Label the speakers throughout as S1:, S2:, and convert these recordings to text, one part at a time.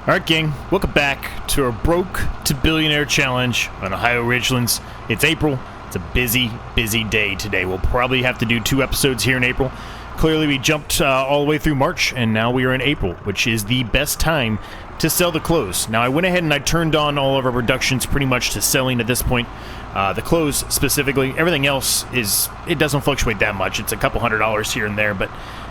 S1: Alright gang, welcome back to our Broke to Billionaire challenge on Ohio Richlands. It's April. It's a busy, busy day today. We'll probably have to do 2 episodes here in April. Clearly we jumped all the way through March, and now we are in April, which is the best time to sell the clothes. Now I went ahead and I turned on all of our reductions pretty much to selling at this point. The clothes specifically. Everything else it doesn't fluctuate that much. It's a couple $100 here and there, but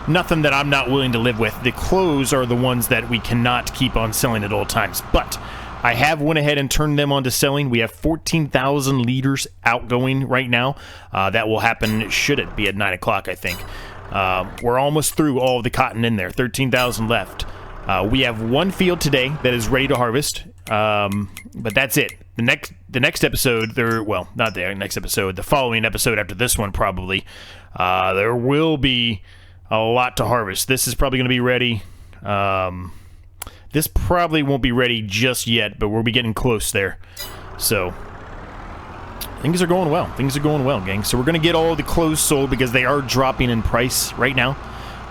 S1: nothing that I'm not willing to live with. The clothes are the ones that we cannot keep on selling at all times. But I have went ahead and turned them on to selling. We have 14,000 liters outgoing right now. That will happen, should it be at 9 o'clock, I think. We're almost through all of the cotton in there. 13,000 left. We have 1 field today that is ready to harvest. But that's it. The next episode, well, not the next episode, the following episode after this one probably, there will be a lot to harvest. This is probably going to be ready. This probably won't be ready just yet, but we'll be getting close there. So things are going well. Things are going well, gang. So we're going to get all the clothes sold because they are dropping in price right now.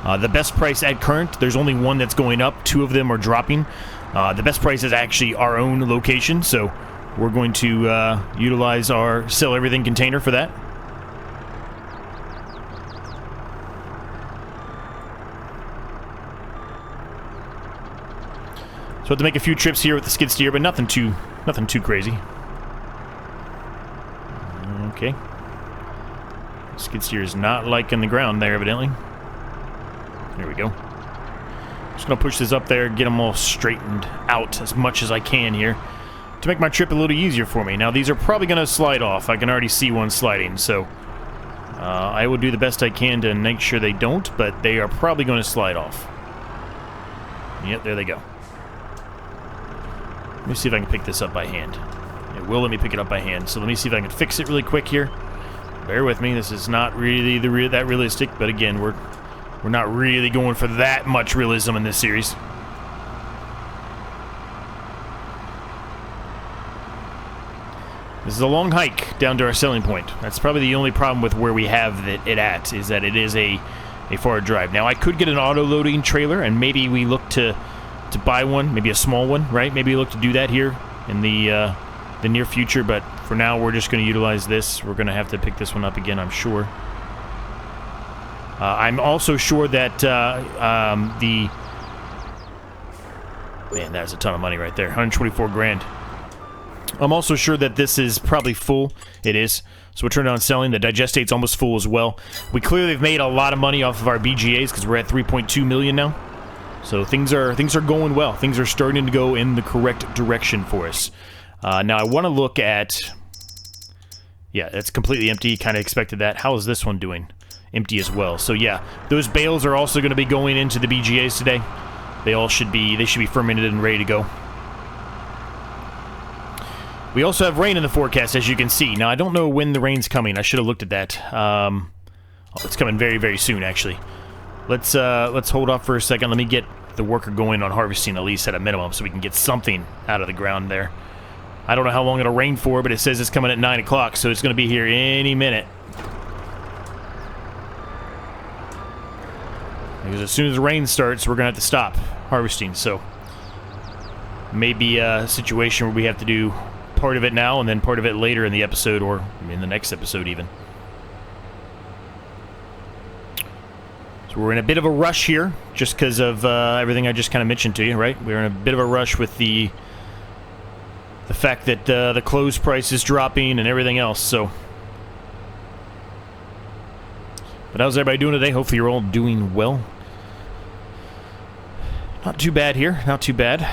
S1: The best price at current, there's only one that's going up. 2 of them are dropping. The best price is actually our own location, so we're going to utilize our sell everything container for that. So I have to make a few trips here with the skid steer, but nothing too crazy. Okay. Skid steer is not liking the ground there, evidently. There we go. Just gonna push this up there, get them all straightened out as much as I can here to make my trip a little easier for me. Now these are probably gonna slide off. I can already see one sliding, so I will do the best I can to make sure they don't, but they are probably going to slide off. Yep, there they go. Let me see if I can pick this up by hand. It will let me pick it up by hand, so let me see if I can fix it really quick here. Bear with me, this is not really that realistic, but again, we're not really going for that much realism in this series. This is a long hike down to our selling point. That's probably the only problem with where we have it at, is that it is a far drive. Now, I could get an auto-loading trailer, and maybe we look to buy one, maybe a small one, right? Maybe we look to do that here in the near future, but for now, we're just going to utilize this. We're going to have to pick this one up again, I'm sure. I'm also sure that man, that's a ton of money right there. 124 grand. I'm also sure that this is probably full. It is. So we'll turn it on selling. The digestate's almost full as well. We clearly have made a lot of money off of our BGAs because we're at 3.2 million now. So things are going well. Things are starting to go in the correct direction for us. Now I want to look at. Yeah, it's completely empty. Kind of expected that. How is this one doing? Empty as well. So yeah, those bales are also going to be going into the BGAs today. They should be fermented and ready to go. We also have rain in the forecast, as you can see. Now I don't know when the rain's coming. I should have looked at that. Oh, it's coming very, very soon, actually. Let's hold off for a second. Let me get the worker going on harvesting at least at a minimum, so we can get something out of the ground there. I don't know how long it'll rain for, but it says it's coming at 9 o'clock, so it's going to be here any minute. Because as soon as the rain starts, we're going to have to stop harvesting, so maybe a situation where we have to do part of it now and then part of it later in the episode, or in the next episode even. So we're in a bit of a rush here, just because of everything I just kind of mentioned to you, right? We're in a bit of a rush with the fact that the clothes price is dropping and everything else, so. But how's everybody doing today? Hopefully you're all doing well. Not too bad here, not too bad.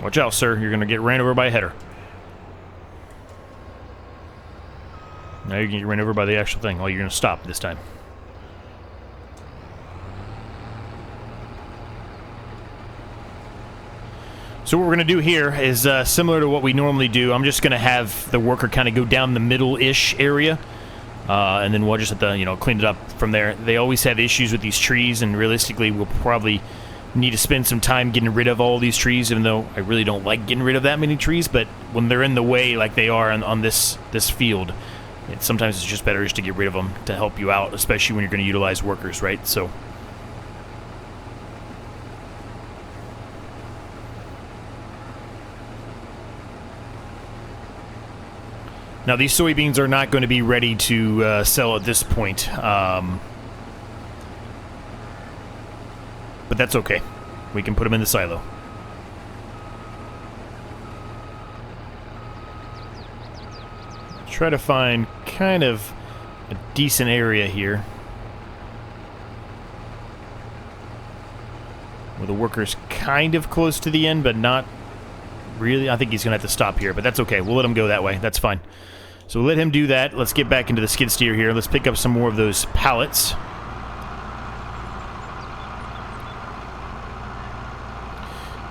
S1: Watch out, sir. You're going to get ran over by a header. Now you're going to get ran over by the actual thing. Oh, you're going to stop this time. So what we're going to do here is similar to what we normally do. I'm just going to have the worker kind of go down the middle-ish area. And then we'll just have to, clean it up from there. They always have issues with these trees, and realistically, we'll probably need to spend some time getting rid of all these trees, even though I really don't like getting rid of that many trees. But when they're in the way like they are on this field, sometimes it's just better just to get rid of them to help you out, especially when you're going to utilize workers, right? So now these soybeans are not going to be ready to sell at this point, but that's okay. We can put them in the silo. Try to find kind of a decent area here where the worker's kind of close to the end, but not really. I think he's gonna have to stop here, but that's okay. We'll let him go that way. That's fine. So we'll let him do that. Let's get back into the skid steer here. Let's pick up some more of those pallets.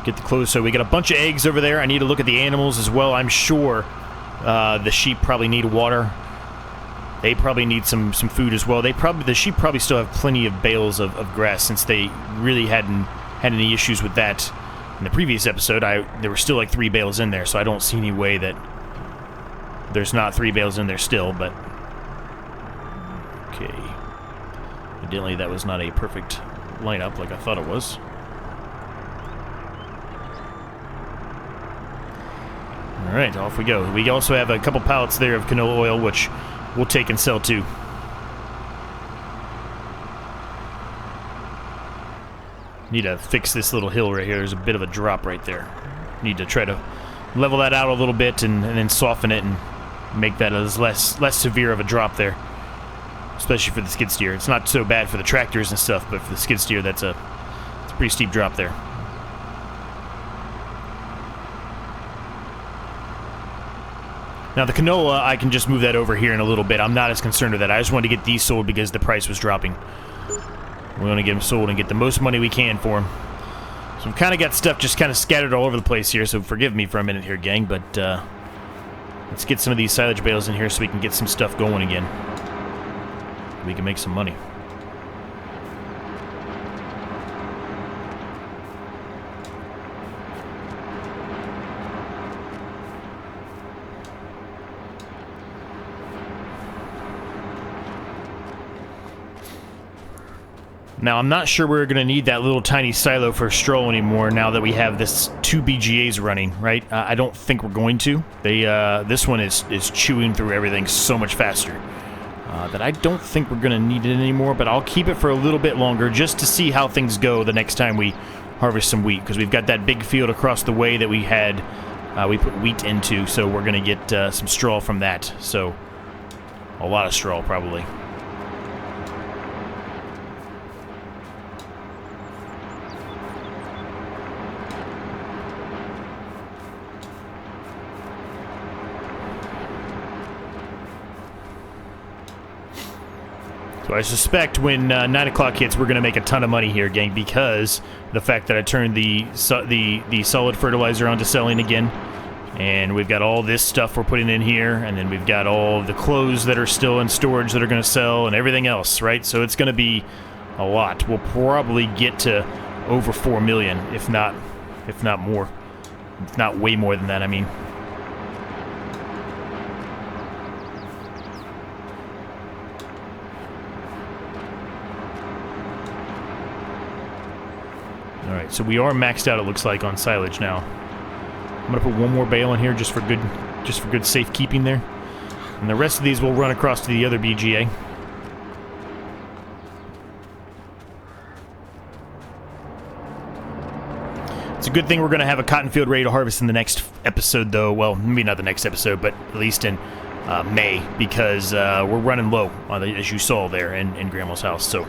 S1: Get the clothes. So we got a bunch of eggs over there. I need to look at the animals as well. I'm sure the sheep probably need water. They probably need some food as well. The sheep probably still have plenty of bales of grass, since they really hadn't had any issues with that in the previous episode. There were still like 3 bales in there, so I don't see any way that there's not 3 bales in there still. But okay, evidently that was not a perfect lineup like I thought it was. Alright, off we go. We also have a couple pallets there of canola oil, which we'll take and sell too. Need to fix this little hill right here. There's a bit of a drop right there. Need to try to level that out a little bit and then soften it and make that as less severe of a drop there. Especially for the skid steer. It's not so bad for the tractors and stuff, but for the skid steer, it's a pretty steep drop there. Now the canola, I can just move that over here in a little bit. I'm not as concerned with that. I just wanted to get these sold because the price was dropping. We want to get them sold and get the most money we can for them. So we've kind of got stuff just kind of scattered all over the place here, so forgive me for a minute here, gang, but let's get some of these silage bales in here so we can get some stuff going again. We can make some money. Now, I'm not sure we're going to need that little tiny silo for straw anymore now that we have this 2 BGAs running, right? I don't think we're going to. This one is chewing through everything so much faster that I don't think we're going to need it anymore, but I'll keep it for a little bit longer just to see how things go the next time we harvest some wheat, because we've got that big field across the way that we put wheat into, so we're going to get some straw from that. So, a lot of straw, probably. So I suspect when 9 o'clock hits, we're going to make a ton of money here, gang, because the fact that I turned the solid fertilizer onto selling again, and we've got all this stuff we're putting in here, and then we've got all the clothes that are still in storage that are going to sell, and everything else, right? So it's going to be a lot. We'll probably get to over 4 million, if not more, if not way more than that. I mean. Alright, so we are maxed out, it looks like, on silage now. I'm gonna put one more bale in here just for good safekeeping there. And the rest of these will run across to the other BGA. It's a good thing we're gonna have a cotton field ready to harvest in the next episode, though. Well, maybe not the next episode, but at least in May, because we're running low, as you saw there in Grandma's house, so.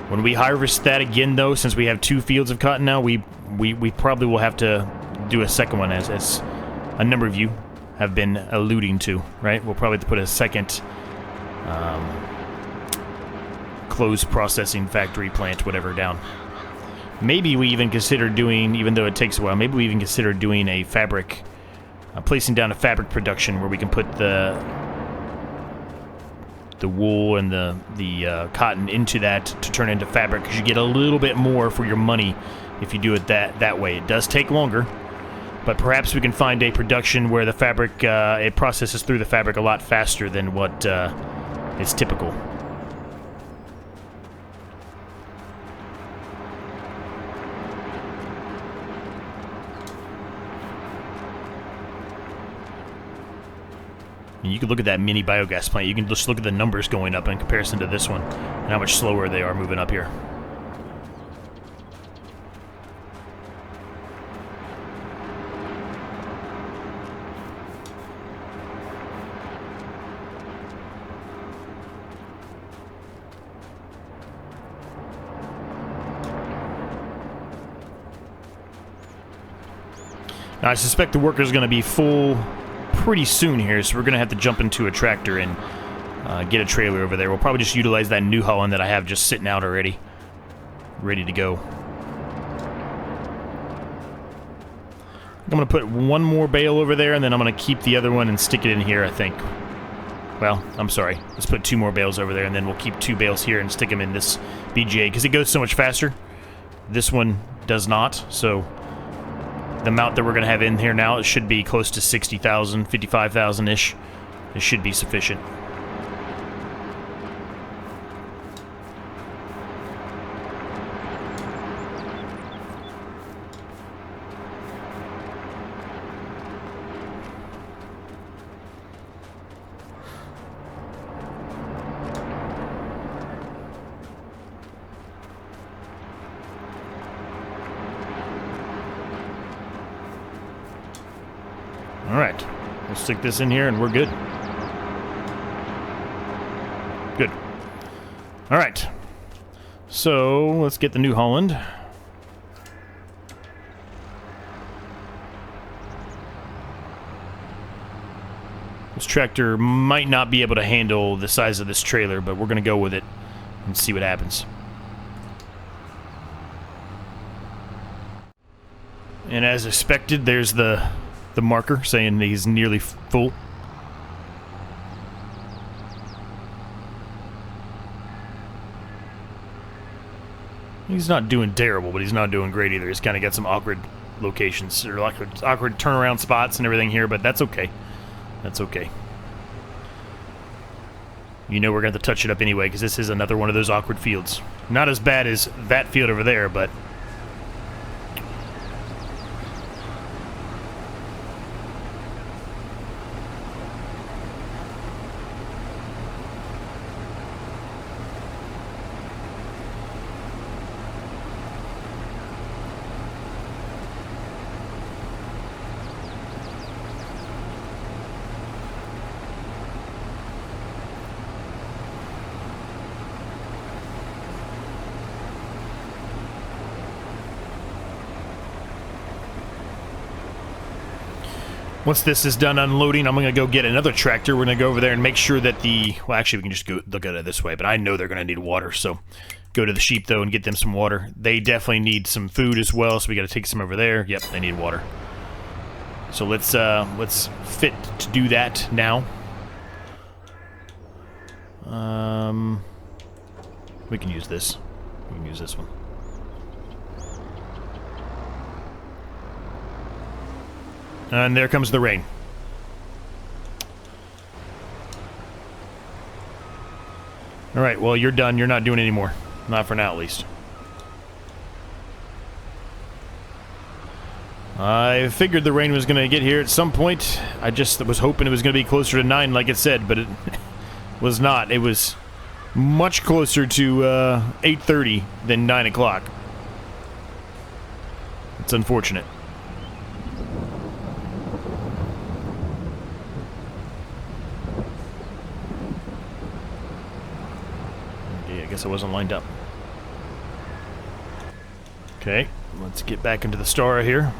S1: When we harvest that again, though, since we have 2 fields of cotton now, we probably will have to do a second one, as a number of you have been alluding to, right? We'll probably have to put a second closed processing factory plant, whatever, down. Maybe we even consider doing, even though it takes a while, maybe we even consider doing a fabric, placing down a fabric production where we can put the the wool and the cotton into that to turn into fabric, because you get a little bit more for your money if you do it that way. It does take longer, but perhaps we can find a production where the fabric, it processes through the fabric a lot faster than what is typical. And you can look at that mini biogas plant. You can just look at the numbers going up in comparison to this one and how much slower they are moving up here. Now, I suspect the worker's going to be full pretty soon here, so we're going to have to jump into a tractor and get a trailer over there. We'll probably just utilize that New Holland that I have just sitting out already, ready to go. I'm going to put one more bale over there, and then I'm going to keep the other one and stick it in here, I think. Well, I'm sorry. Let's put 2 more bales over there, and then we'll keep 2 bales here and stick them in this BGA, because it goes so much faster. This one does not, so the amount that we're going to have in here now, it should be close to 60,000, 55,000-ish. It should be sufficient. Alright, we'll stick this in here and we're good. Good. Alright, so let's get the New Holland. This tractor might not be able to handle the size of this trailer, but we're going to go with it and see what happens. And as expected, there's the marker saying he's nearly full. He's not doing terrible, but he's not doing great either. He's kind of got some awkward locations, or awkward turnaround spots and everything here, but that's okay. That's okay. You know we're going to touch it up anyway, because this is another one of those awkward fields. Not as bad as that field over there, but once this is done unloading, I'm going to go get another tractor. We're going to go over there and make sure that well, actually, we can just go look at it this way, but I know they're going to need water, so go to the sheep, though, and get them some water. They definitely need some food as well, so we got to take some over there. Yep, they need water. So let's fit to do that now. We can use this. We can use this one. And there comes the rain. Alright, well, you're done. You're not doing any more. Not for now, at least. I figured the rain was going to get here at some point. I just was hoping it was going to be closer to 9, like it said, but it was not. It was much closer to 8:30 than 9 o'clock. It's unfortunate. I guess I wasn't lined up. Okay, let's get back into the Star here.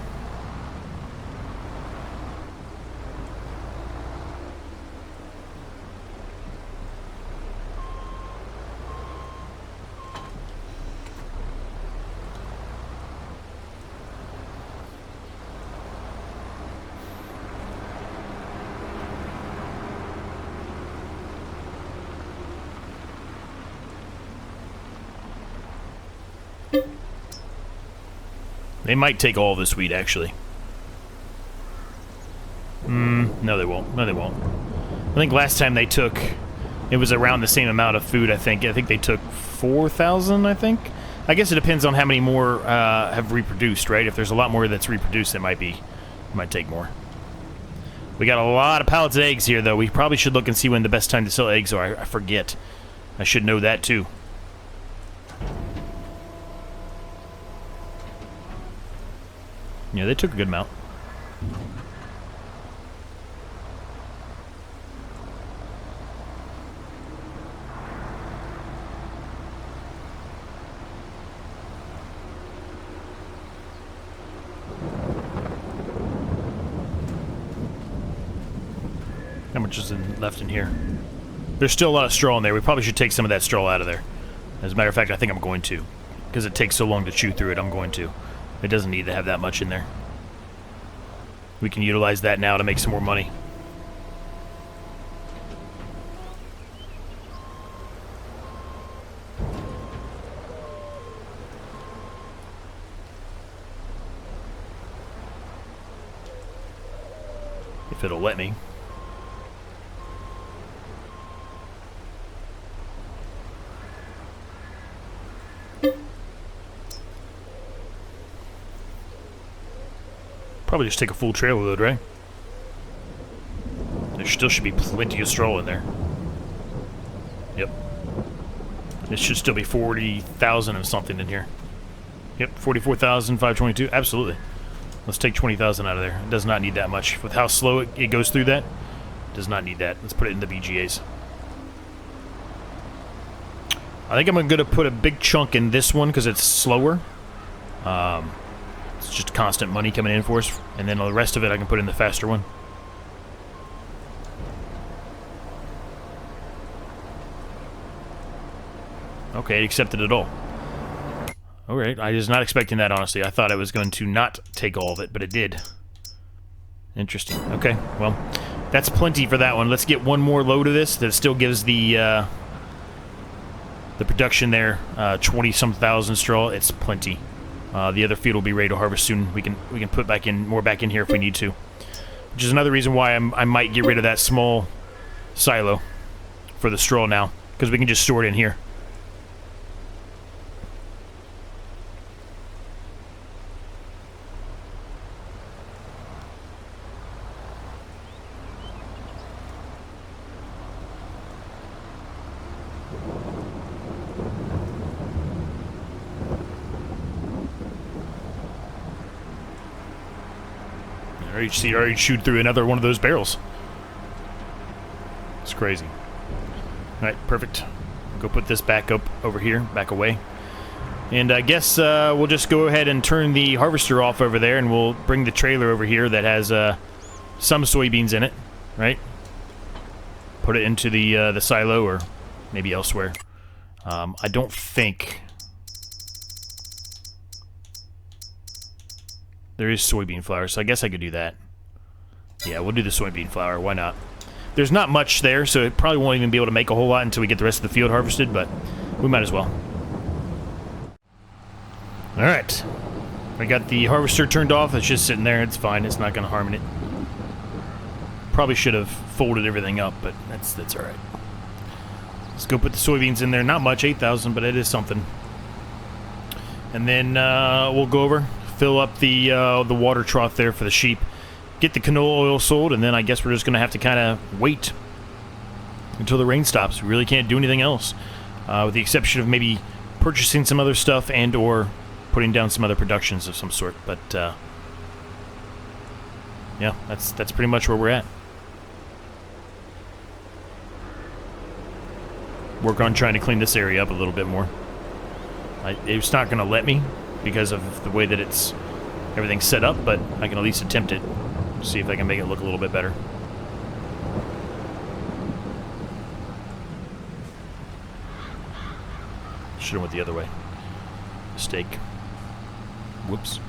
S1: They might take all this wheat, actually. No, they won't. No, they won't. I think last time they took, it was around the same amount of food, I think. I think they took 4,000, I think. I guess it depends on how many more have reproduced, right? If there's a lot more that's reproduced, it might take more. We got a lot of pallets of eggs here, though. We probably should look and see when the best time to sell eggs are. I forget. I should know that, too. Yeah, they took a good amount. How much is left in here? There's still a lot of straw in there. We probably should take some of that straw out of there. As a matter of fact, I think I'm going to. Because it takes so long to chew through it, I'm going to. It doesn't need to have that much in there. We can utilize that now to make some more money. If it'll let me. Probably just take a full trailer load, right? There still should be plenty of straw in there. Yep. It should still be 40,000 and something in here. Yep, 44,522. Absolutely. Let's take 20,000 out of there. It does not need that much. With how slow it goes through that, it does not need that. Let's put it in the BGAs. I think I'm going to put a big chunk in this one because it's slower. It's just constant money coming in for us. And then the rest of it I can put in the faster one. Okay, it accepted it all. Alright, I was not expecting that, honestly. I thought it was going to not take all of it, but it did. Interesting. Okay, well, that's plenty for that one. Let's get one more load of this that still gives the production there, 20-some thousand straw. It's plenty. The other field will be ready to harvest soon. We can put more back in here if we need to. Which is another reason why I might get rid of that small silo for the straw now, because we can just store it in here. I already chewed through another one of those barrels. It's crazy. Alright, perfect. Go put this back up over here, back away. And I guess we'll just go ahead and turn the harvester off over there, and we'll bring the trailer over here that has some soybeans in it, right? Put it into the silo or maybe elsewhere. I don't think... There is soybean flour, so I guess I could do that. Yeah, we'll do the soybean flour. Why not? There's not much there, so it probably won't even be able to make a whole lot until we get the rest of the field harvested, but we might as well. Alright. We got the harvester turned off. It's just sitting there. It's fine. It's not going to harm it. Probably should have folded everything up, but that's alright. Let's go put the soybeans in there. Not much, 8,000, but it is something. And then we'll go over, fill up the water trough there for the sheep, get the canola oil sold, and then I guess we're just going to have to kind of wait until the rain stops. We really can't do anything else, with the exception of maybe purchasing some other stuff and or putting down some other productions of some sort. But yeah, that's pretty much where we're at. Work on trying to clean this area up a little bit more. It's not going to let me because of the way that everything's set up, but I can at least attempt it. See if I can make it look a little bit better. Should have went the other way. Mistake. Whoops.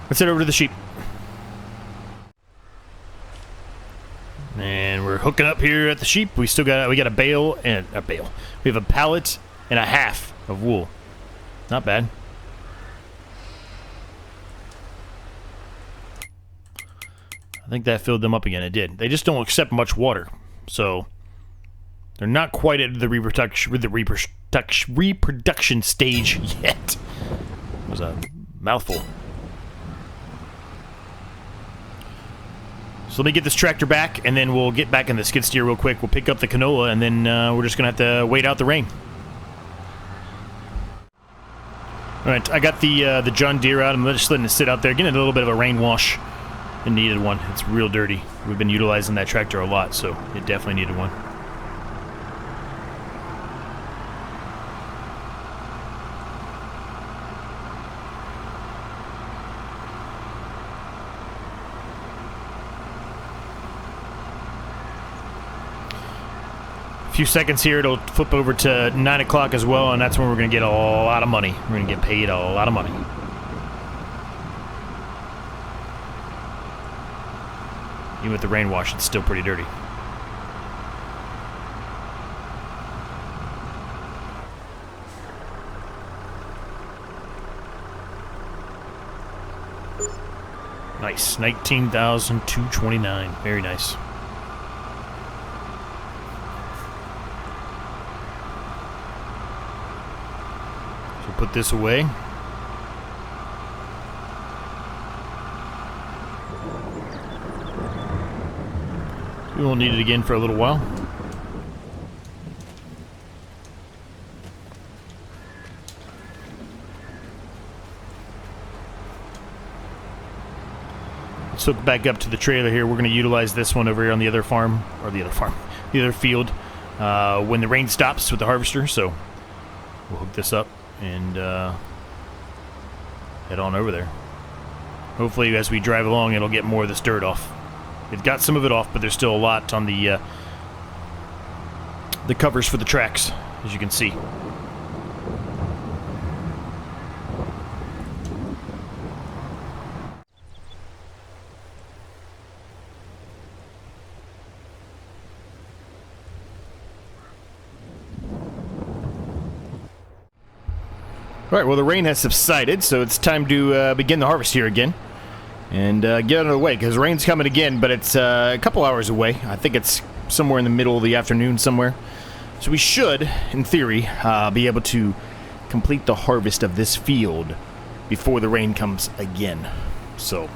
S1: Let's head over to the sheep. And we're hooking up here at the sheep. We got a bale and a bale. We have a pallet and a half of wool. Not bad. I think that filled them up again. It did. They just don't accept much water, so they're not quite at the reproduction stage yet. It was a mouthful. So let me get this tractor back, and then we'll get back in the skid steer real quick. We'll pick up the canola, and then we're just gonna have to wait out the rain. All right, I got the John Deere out. I'm just letting it sit out there, getting a little bit of a rain wash. It needed one. It's real dirty. We've been utilizing that tractor a lot, so it definitely needed one. A few seconds here, it'll flip over to 9 o'clock as well, and that's when we're going to get a lot of money. We're going to get paid a lot of money. Even with the rain wash, it's still pretty dirty. Nice. 19,229. Very nice. So put this away. We won't need it again for a little while. Let's hook back up to the trailer here. We're going to utilize this one over here on the other farm, or the other field, when the rain stops with the harvester. So we'll hook this up and head on over there. Hopefully, as we drive along, it'll get more of this dirt off. It got some of it off, but there's still a lot on the covers for the tracks, as you can see. All right, well, the rain has subsided, so it's time to begin the harvest here again. And get out of the way, because rain's coming again, but it's a couple hours away. I think it's somewhere in the middle of the afternoon somewhere. So we should, in theory, be able to complete the harvest of this field before the rain comes again. So,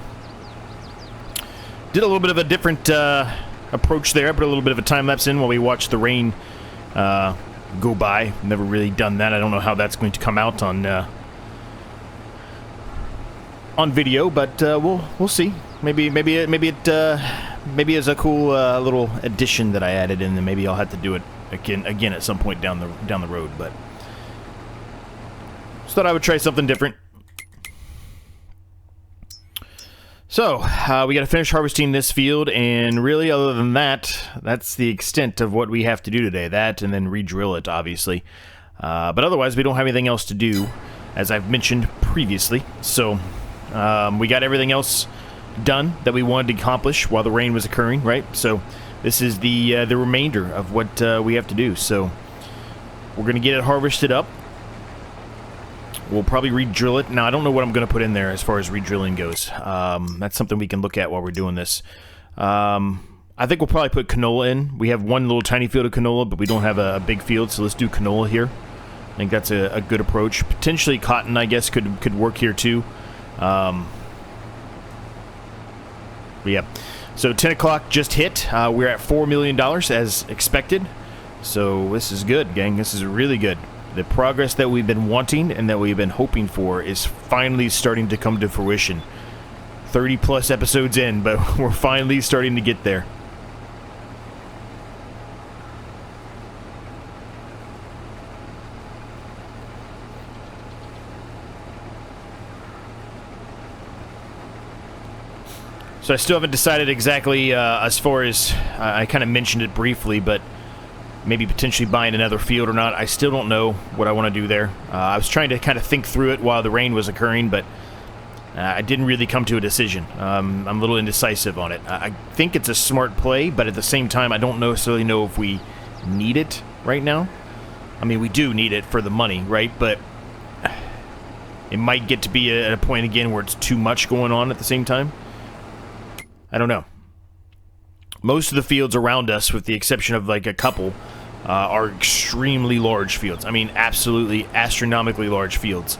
S1: did a little bit of a different approach there. I put a little bit of a time-lapse in while we watched the rain go by. Never really done that. I don't know how that's going to come out on video, but we'll see. Maybe it's a cool little addition that I added in, and maybe I'll have to do it again at some point down the road. But just thought I would try something different. So we got to finish harvesting this field, and really, other than that, that's the extent of what we have to do today. That, and then re-drill it, obviously. But otherwise, we don't have anything else to do, as I've mentioned previously. So. We got everything else done that we wanted to accomplish while the rain was occurring, right? So this is the remainder of what we have to do. So we're going to get it harvested up. We'll probably re-drill it. Now, I don't know what I'm going to put in there as far as re-drilling goes. That's something we can look at while we're doing this. I think we'll probably put canola in. We have one little tiny field of canola, but we don't have a big field, so let's do canola here. I think that's a good approach. Potentially cotton, I guess, could work here too. But yeah, so 10 o'clock just hit. We're at $4 million as expected. So this is good, gang. This is really good. The progress that we've been wanting and that we've been hoping for is finally starting to come to fruition. 30 plus episodes in, but we're finally starting to get there. So I still haven't decided exactly as far as, I kind of mentioned it briefly, but maybe potentially buying another field or not. I still don't know what I want to do there. I was trying to kind of think through it while the rain was occurring, but I didn't really come to a decision. I'm a little indecisive on it. I think it's a smart play, but at the same time, I don't necessarily know if we need it right now. I mean, we do need it for the money, right? But it might get to be at a point again where it's too much going on at the same time. I don't know. Most of the fields around us, with the exception of like a couple, are extremely large fields. I mean, absolutely astronomically large fields,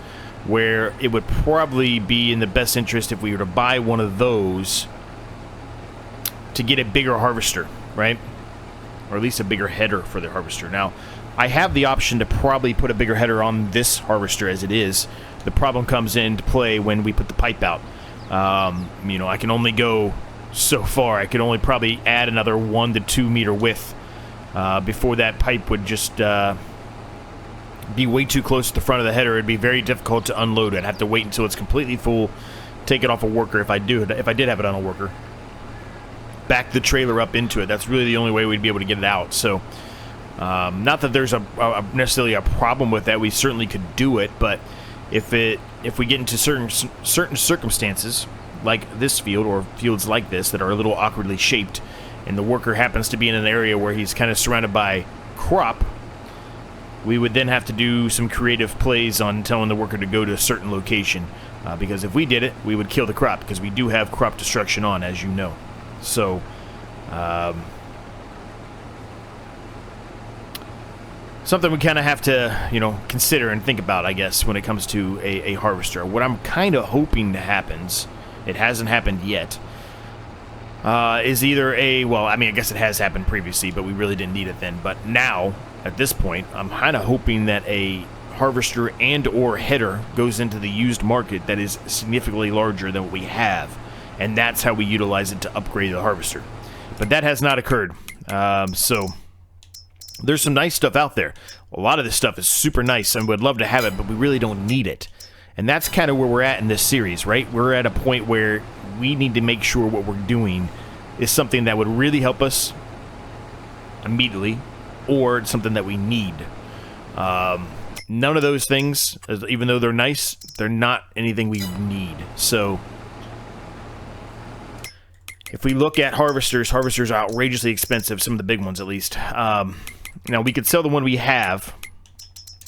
S1: where it would probably be in the best interest if we were to buy one of those to get a bigger harvester, right? Or at least a bigger header for the harvester. Now, I have the option to probably put a bigger header on this harvester as it is. The problem comes into play when we put the pipe out. You know, I can only go so far. I could only probably add another 1 to 2 meter width before that pipe would just be way too close to the front of the header. It'd be very difficult to unload it. I'd have to wait until it's completely full, take it off a worker if I did have it on a worker, back the trailer up into it. That's really the only way we'd be able to get it out. So not that there's necessarily a problem with that. We certainly could do it, but if we get into certain circumstances like this field or fields like this that are a little awkwardly shaped, and the worker happens to be in an area where he's kind of surrounded by crop, we would then have to do some creative plays on telling the worker to go to a certain location, because if we did it, we would kill the crop, because we do have crop destruction on, as you know. So something we kind of have to, you know, consider and think about, I guess, when it comes to a harvester. What I'm kind of hoping to happens, it hasn't happened yet, is either well, I mean, I guess it has happened previously, but we really didn't need it then. But now, at this point, I'm kind of hoping that a harvester and or header goes into the used market that is significantly larger than what we have, and that's how we utilize it to upgrade the harvester. But that has not occurred. So there's some nice stuff out there. A lot of this stuff is super nice and would love to have it, but we really don't need it. And that's kind of where we're at in this series, right? We're at a point where we need to make sure what we're doing is something that would really help us immediately, or something that we need. None of those things, even though they're nice, they're not anything we need. So if we look at harvesters are outrageously expensive, some of the big ones at least. Now, we could sell the one we have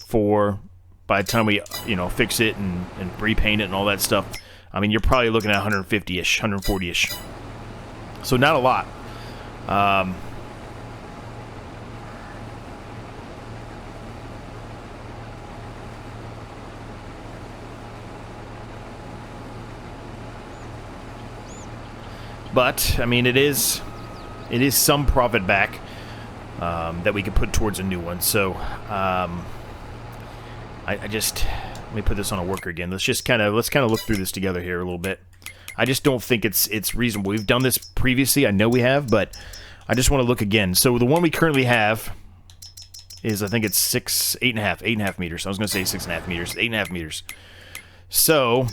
S1: for, by the time we, you know, fix it and repaint it and all that stuff, I mean, you're probably looking at 150-ish, 140-ish. So not a lot. But, I mean, it is some profit back that we could put towards a new one. So, I just, let me put this on a worker again. Let's kind of look through this together here a little bit. I just don't think it's reasonable. We've done this previously. I know we have, but I just want to look again. So the one we currently have is, I think it's 8.5 meters. I was going to say 6.5 meters, 8.5 meters. So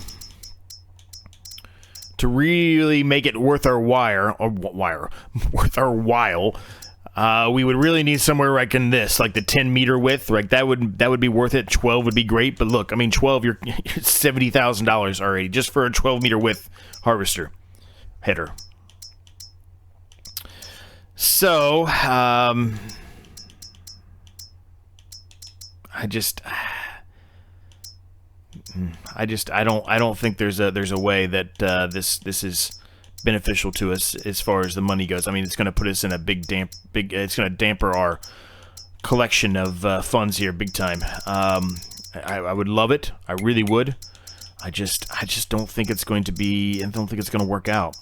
S1: to really make it worth our while, we would really need somewhere like in this, like the 10 meter width. Like that would be worth it. 12 would be great, but look, I mean, 12, you're $70,000 already just for a 12 meter width harvester header. So, I don't think there's a way that this is beneficial to us as far as the money goes. I mean, it's going to put us in a it's going to damper our collection of funds here big time. I would love it. I really would. I just don't think it's going to be. I don't think it's going to work out.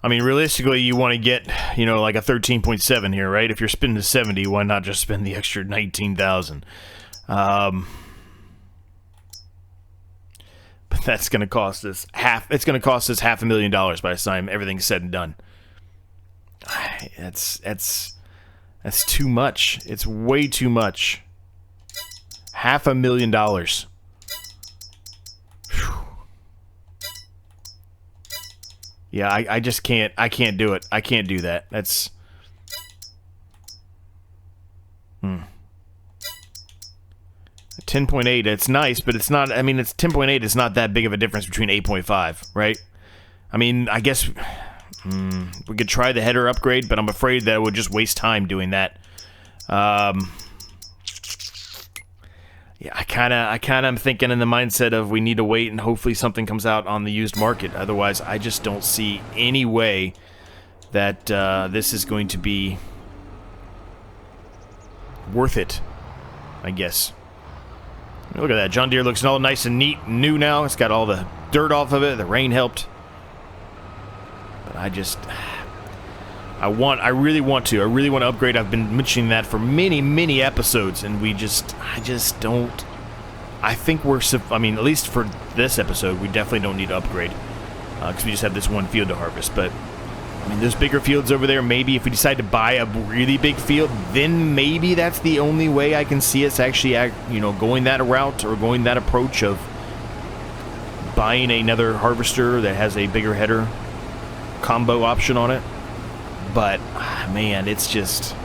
S1: I mean, realistically, you want to get, you know, like a 13.7 here, right? If you're spending the 70, why not just spend the extra 19,000? But that's going to cost us it's going to cost us $500,000 by the time everything's said and done. That's too much. It's way too much. $500,000. Yeah, I just can't. I can't do it. I can't do that. That's 10.8, it's nice, but it's not, I mean, it's 10.8, it's not that big of a difference between 8.5, right? I mean, I guess we could try the header upgrade, but I'm afraid that it would just waste time doing that. Yeah, I kind of am thinking in the mindset of we need to wait and hopefully something comes out on the used market. Otherwise, I just don't see any way that this is going to be worth it, I guess. Look at that. John Deere looks all nice and neat and new now. It's got all the dirt off of it. The rain helped. But I really want to upgrade. I've been mentioning that for many, many episodes, and I just don't. I think I mean, at least for this episode, we definitely don't need to upgrade. Because we just have this one field to harvest. But, I mean, there's bigger fields over there. Maybe if we decide to buy a really big field, then maybe that's the only way I can see us actually, going that route or going that approach of buying another harvester that has a bigger header combo option on it. But, man, it's just...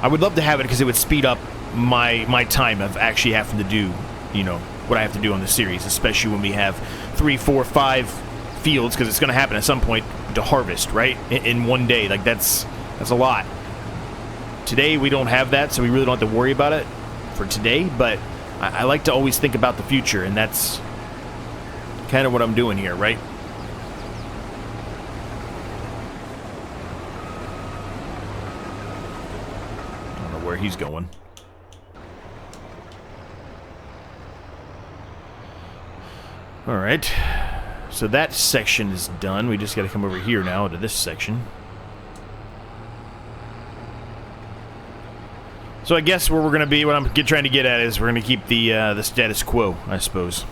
S1: I would love to have it because it would speed up my time of actually having to do, what I have to do on the series, especially when we have 3, 4, 5 fields, because it's going to happen at some point to harvest, right? In one day. Like, that's a lot. Today, we don't have that, so we really don't have to worry about it for today, but I like to always think about the future, and that's kind of what I'm doing here, right? Where he's going. All right, so that section is done. We just got to come over here now to this section. So I guess where we're going to be, what I'm trying to get at is we're going to keep the status quo, I suppose.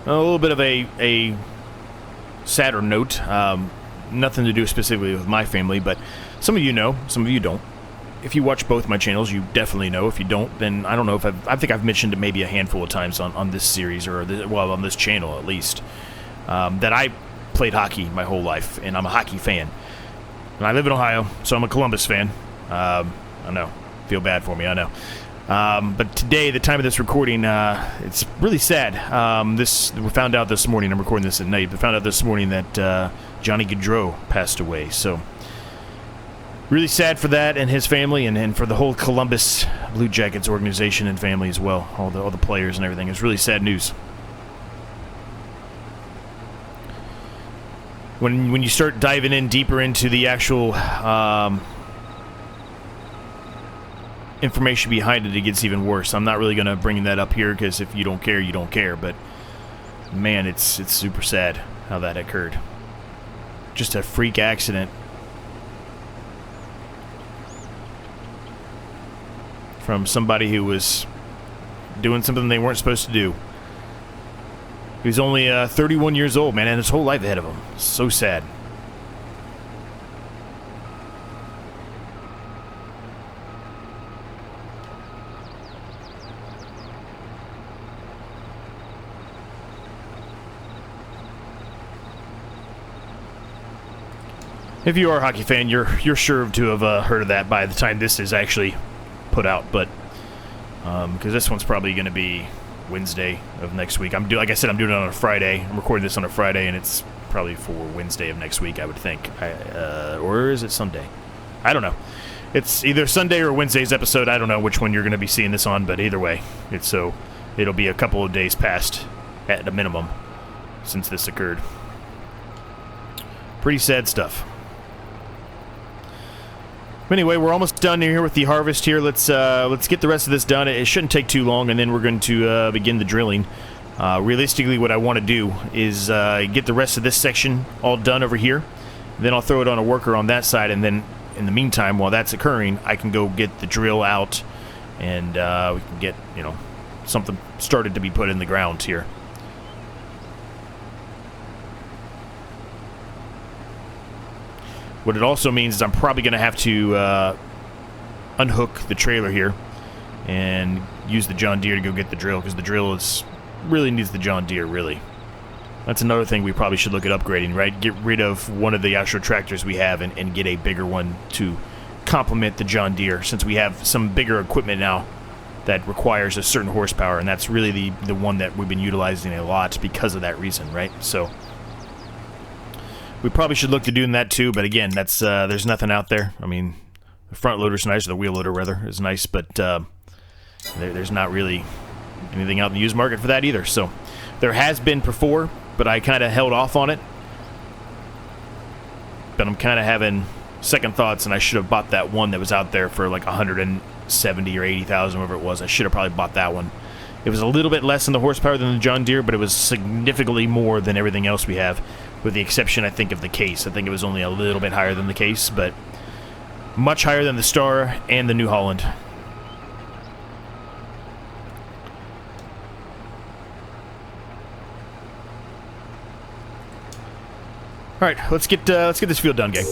S1: A little bit of a sadder note. Nothing to do specifically with my family, but some of you know, some of you don't. If you watch both my channels, you definitely know. If you don't, then I don't know if I think I've mentioned it maybe a handful of times on this series, or on this channel at least, that I played hockey my whole life, and I'm a hockey fan. And I live in Ohio, so I'm a Columbus fan. I know, feel bad for me, I know. But today, the time of this recording, it's really sad. We found out this morning, I'm recording this at night, but found out this morning that Johnny Gaudreau passed away, so really sad for that and his family, and for the whole Columbus Blue Jackets organization and family as well, all the players and everything. It's really sad news. When you start diving in deeper into the actual information behind it, it gets even worse. I'm not really going to bring that up here, because if you don't care, you don't care. But man, it's super sad how that occurred. Just a freak accident from somebody who was doing something they weren't supposed to do. He was only 31 years old, man, and his whole life ahead of him. So sad. If you are a hockey fan, you're sure to have heard of that by the time this is actually put out, but because this one's probably going to be Wednesday of next week. Like I said, I'm doing it on a Friday. I'm recording this on a Friday, and it's probably for Wednesday of next week, I would think. Or is it Sunday? I don't know. It's either Sunday or Wednesday's episode. I don't know which one you're going to be seeing this on, but either way, it'll be a couple of days past at a minimum since this occurred. Pretty sad stuff. Anyway, we're almost done here with the harvest here. Let's get the rest of this done. It shouldn't take too long, and then we're going to begin the drilling. Realistically, what I want to do is get the rest of this section all done over here. Then I'll throw it on a worker on that side, and then in the meantime, while that's occurring, I can go get the drill out, and we can get something started to be put in the ground here. What it also means is I'm probably going to have to unhook the trailer here and use the John Deere to go get the drill, because the drill really needs the John Deere, really. That's another thing we probably should look at upgrading, right? Get rid of one of the Astro tractors we have and get a bigger one to complement the John Deere, since we have some bigger equipment now that requires a certain horsepower, and that's really the one that we've been utilizing a lot because of that reason, right? So we probably should look to doing that too, but again, that's there's nothing out there. I mean, the front loader's nice, or the wheel loader rather is nice, but there's not really anything out in the used market for that either. So there has been before, but I kind of held off on it. But I'm kind of having second thoughts, and I should have bought that one that was out there for like 170 or 80,000, whatever it was. I should have probably bought that one. It was a little bit less in the horsepower than the John Deere, but it was significantly more than everything else we have, with the exception, I think, of the case. I think it was only a little bit higher than the case, but much higher than the Star and the New Holland. All right, let's get this field done, gang.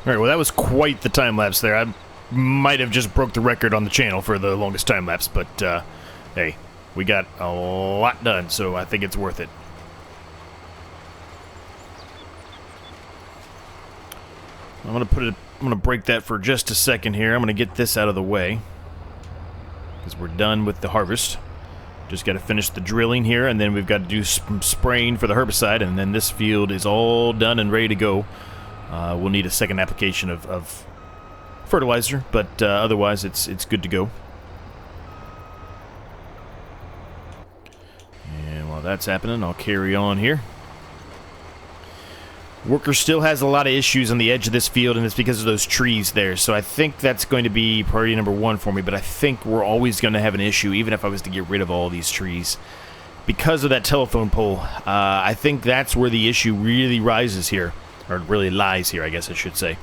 S1: Alright, well that was quite the time-lapse there. I might have just broke the record on the channel for the longest time-lapse, but hey, we got a lot done, so I think it's worth it. I'm gonna break that for just a second here. I'm gonna get this out of the way, because we're done with the harvest. Just got to finish the drilling here, and then we've got to do some spraying for the herbicide, and then this field is all done and ready to go. We'll need a second application of fertilizer, but otherwise it's good to go. And while that's happening, I'll carry on here. Worker still has a lot of issues on the edge of this field, and it's because of those trees there. So I think that's going to be priority number one for me, but I think we're always going to have an issue, even if I was to get rid of all these trees. Because of that telephone pole, I think that's where the issue really rises here. Or really lies here, I guess I should say.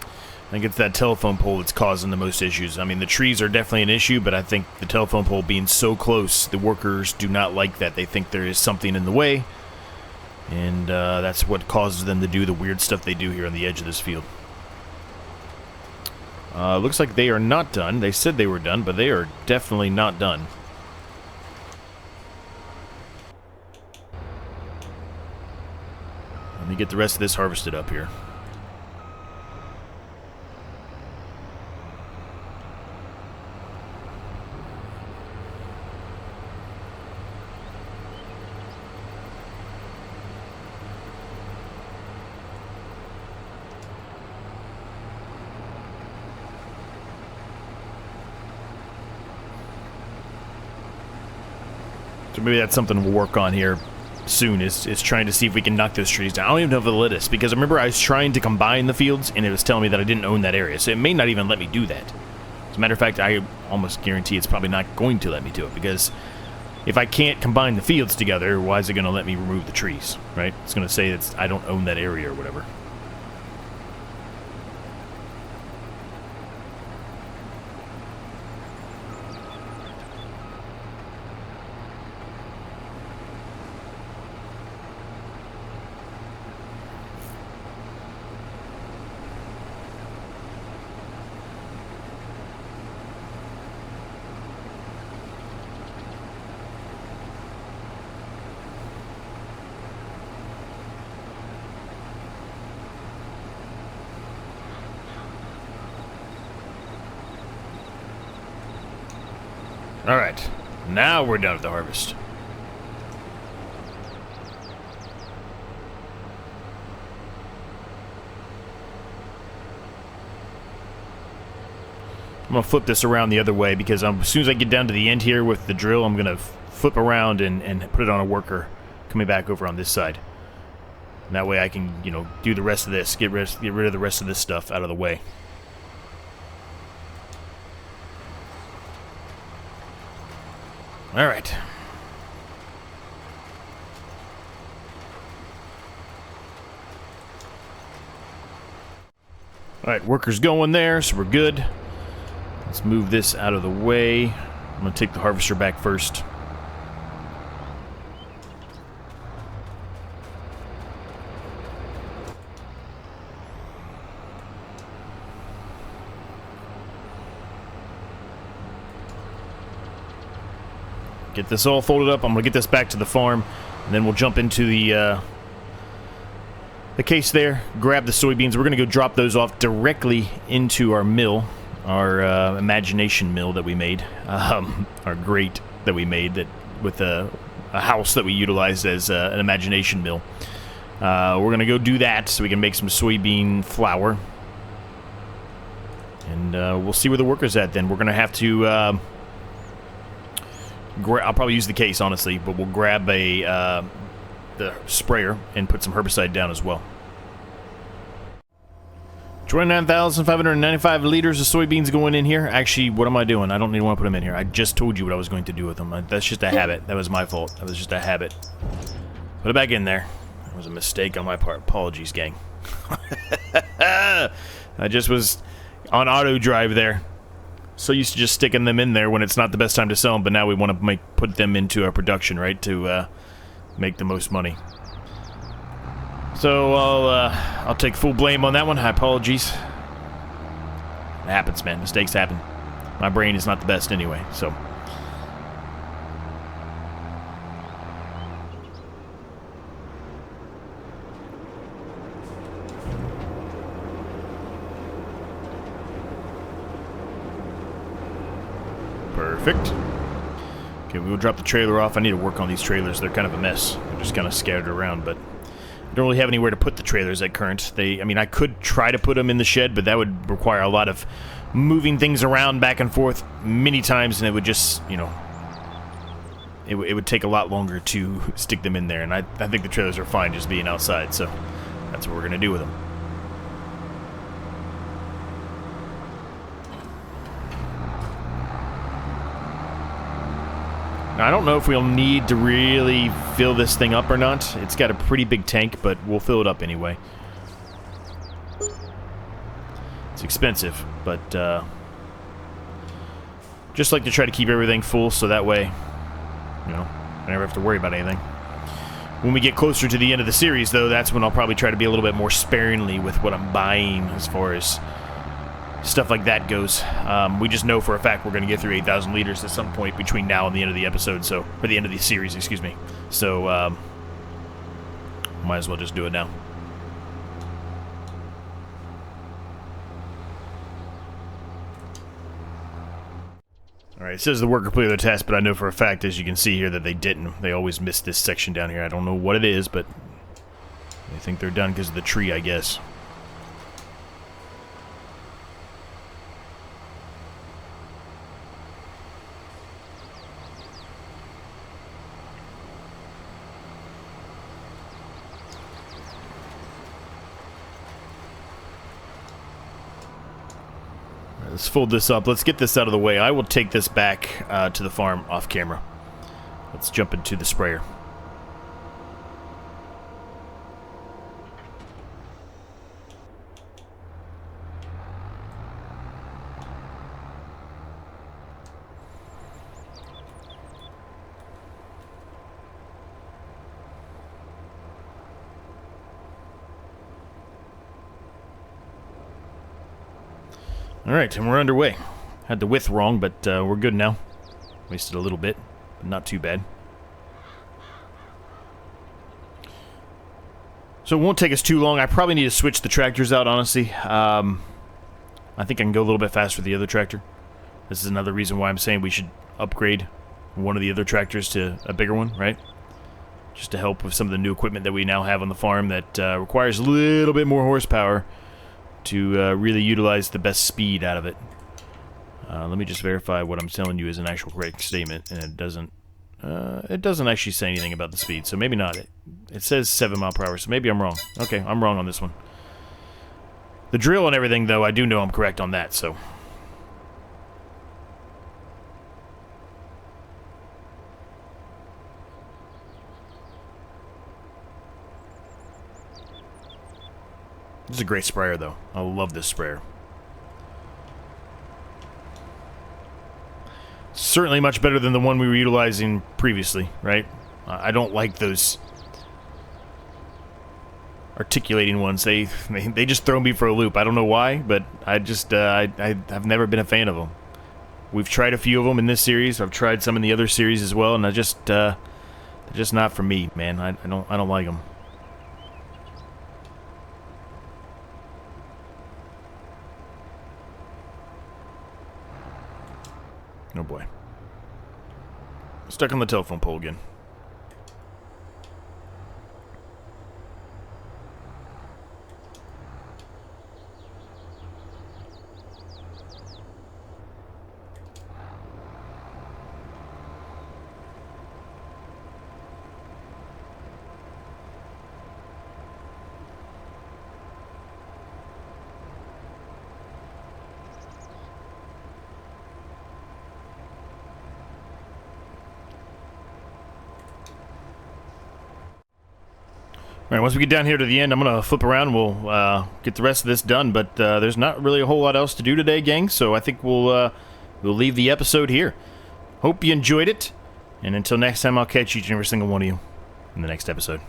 S1: I think it's that telephone pole that's causing the most issues. I mean, the trees are definitely an issue, but I think the telephone pole being so close, the workers do not like that. They think there is something in the way. And that's what causes them to do the weird stuff they do here on the edge of this field. Looks like they are not done. They said they were done, but they are definitely not done. Let me get the rest of this harvested up here. So maybe that's something we'll work on here soon, is trying to see if we can knock those trees down. I don't even know if it'll let us, because I remember I was trying to combine the fields, and it was telling me that I didn't own that area, so it may not even let me do that. As a matter of fact, I almost guarantee it's probably not going to let me do it, because if I can't combine the fields together, why is it going to let me remove the trees, right? It's going to say that I don't own that area or whatever. Alright, now we're done with the harvest. I'm going to flip this around the other way, because as soon as I get down to the end here with the drill, I'm going to flip around and put it on a worker coming back over on this side. And that way I can, you know, do the rest of this, get rid of the rest of this stuff out of the way. Alright. Alright, worker's going there, so we're good. Let's move this out of the way. I'm going to take the harvester back first. Get this all folded up. I'm going to get this back to the farm, and then we'll jump into the case there, grab the soybeans. We're going to go drop those off directly into our mill, our imagination mill that we made, our grate that we made that with a house that we utilized as an imagination mill. We're going to go do that so we can make some soybean flour. And we'll see where the worker's at then. We're going to have to... I'll probably use the case, honestly, but we'll grab the sprayer and put some herbicide down as well. 29,595 liters of soybeans going in here. Actually, what am I doing? I don't even want to put them in here. I just told you what I was going to do with them. That's just a habit. That was my fault. That was just a habit. Put it back in there. That was a mistake on my part. Apologies, gang. I just was on auto drive there. So used to just sticking them in there when it's not the best time to sell them, but now we want to put them into our production, right, to make the most money. So I'll take full blame on that one. Apologies. It happens, man. Mistakes happen. My brain is not the best anyway, so. Perfect. Okay, we'll drop the trailer off. I need to work on these trailers. They're kind of a mess. They're just kind of scattered around, but I don't really have anywhere to put the trailers at current. I mean, I could try to put them in the shed, but that would require a lot of moving things around back and forth many times, and it would just, you know, it would take a lot longer to stick them in there, and I think the trailers are fine just being outside, so that's what we're going to do with them. Now, I don't know if we'll need to really fill this thing up or not. It's got a pretty big tank, but we'll fill it up anyway. It's expensive, but just like to try to keep everything full so that way, you know, I never have to worry about anything. When we get closer to the end of the series, though, that's when I'll probably try to be a little bit more sparingly with what I'm buying as far as stuff like that goes. We just know for a fact we're going to get through 8,000 liters at some point between now and the end of the episode, so, or the end of the series, excuse me. So, might as well just do it now. Alright, it says the worker completed their task, but I know for a fact, as you can see here, that they didn't. They always miss this section down here. I don't know what it is, but they think they're done because of the tree, I guess. Let's fold this up. Let's get this out of the way. I will take this back to the farm off camera. Let's jump into the sprayer. Alright, and we're underway. Had the width wrong, but we're good now. Wasted a little bit, but not too bad. So it won't take us too long. I probably need to switch the tractors out, honestly. I think I can go a little bit faster with the other tractor. This is another reason why I'm saying we should upgrade one of the other tractors to a bigger one, right? Just to help with some of the new equipment that we now have on the farm that requires a little bit more horsepower to really utilize the best speed out of it. Let me just verify what I'm telling you is an actual correct statement, and it doesn't actually say anything about the speed, so maybe not. It says 7 miles per hour, so maybe I'm wrong. Okay, I'm wrong on this one. The drill and everything, though, I do know I'm correct on that, so. This is a great sprayer, though. I love this sprayer. Certainly much better than the one we were utilizing previously, right? I don't like those articulating ones. They just throw me for a loop. I don't know why, but I just I've never been a fan of them. We've tried a few of them in this series. I've tried some in the other series as well, and they're just not for me, man. I don't like them. Oh boy. Stuck on the telephone pole again. Alright, once we get down here to the end, I'm going to flip around and we'll get the rest of this done, but there's not really a whole lot else to do today, gang, so I think we'll leave the episode here. Hope you enjoyed it, and until next time, I'll catch each and every single one of you in the next episode.